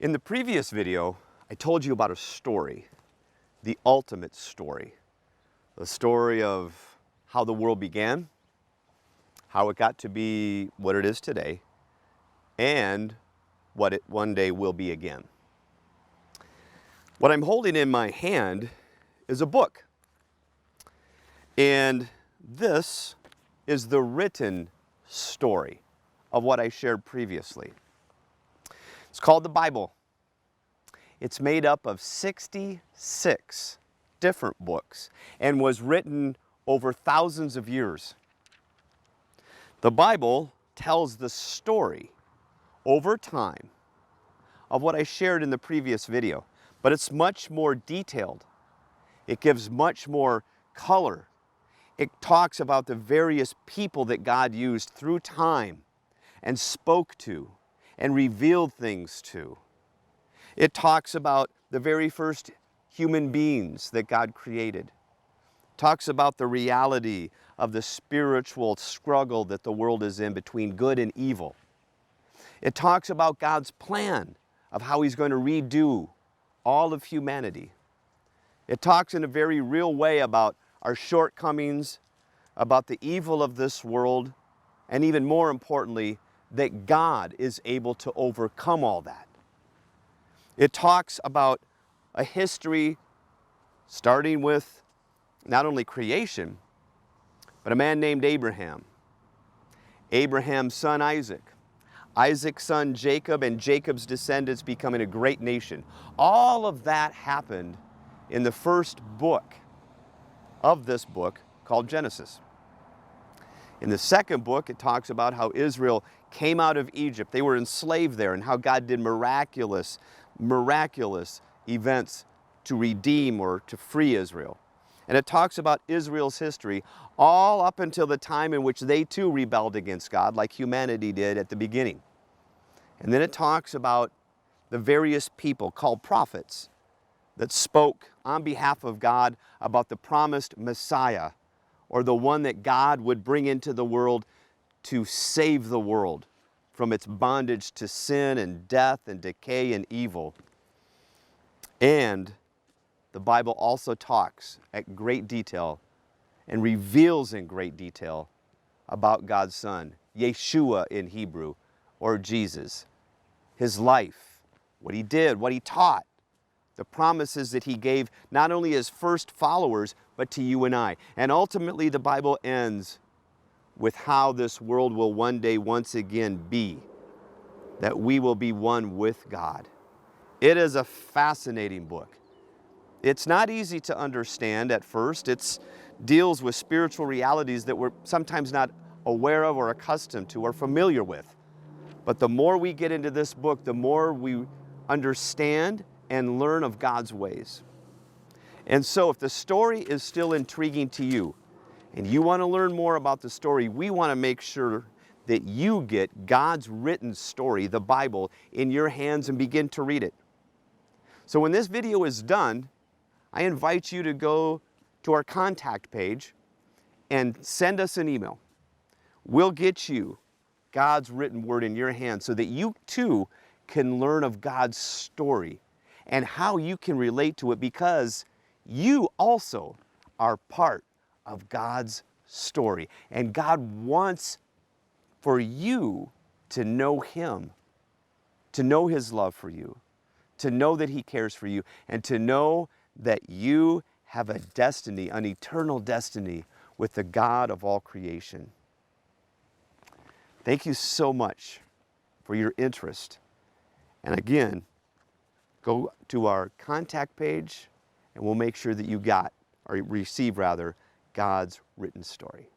In the previous video, I told you about a story, the ultimate story. The story of how the world began, how it got to be what it is today, and what it one day will be again. What I'm holding in my hand is a book. And this is the written story of what I shared previously. It's called the Bible. It's made up of 66 different books and was written over thousands of years. The Bible tells the story over time of what I shared in the previous video, but it's much more detailed. It gives much more color. It talks about the various people that God used through time and spoke to and revealed things to. It talks about the very first human beings that God created. It talks about the reality of the spiritual struggle that the world is in between good and evil. It talks about God's plan of how He's going to redo all of humanity. It talks in a very real way about our shortcomings, about the evil of this world, and even more importantly, that God is able to overcome all that. It talks about a history starting with not only creation, but a man named Abraham, Abraham's son Isaac, Isaac's son Jacob, and Jacob's descendants becoming a great nation. All of that happened in the first book of this book called Genesis. In the second book, it talks about how Israel came out of Egypt. They were enslaved there, and how God did miraculous events to redeem or to free Israel. And it talks about Israel's history all up until the time in which they too rebelled against God, like humanity did at the beginning. And then it talks about the various people called prophets that spoke on behalf of God about the promised Messiah, or the one that God would bring into the world to save the world from its bondage to sin and death and decay and evil. And the Bible also talks at great detail and reveals in great detail about God's Son, Yeshua in Hebrew, or Jesus, His life, what He did, what He taught, the promises that He gave not only His first followers, but to you and I. And ultimately, the Bible ends with how this world will one day once again be, that we will be one with God. It is a fascinating book. It's not easy to understand at first. It deals with spiritual realities that we're sometimes not aware of or accustomed to or familiar with. But the more we get into this book, the more we understand and learn of God's ways. And so if the story is still intriguing to you and you want to learn more about the story, we want to make sure that you get God's written story, the Bible, in your hands and begin to read it. So when this video is done, I invite you to go to our contact page and send us an email. We'll get you God's written word in your hands so that you too can learn of God's story and how you can relate to it, because you also are part of God's story. And God wants for you to know Him, to know His love for you, to know that He cares for you, and to know that you have a destiny, an eternal destiny with the God of all creation. Thank you so much for your interest. And again, go to our contact page and we'll make sure that you got, or receive rather, God's written story.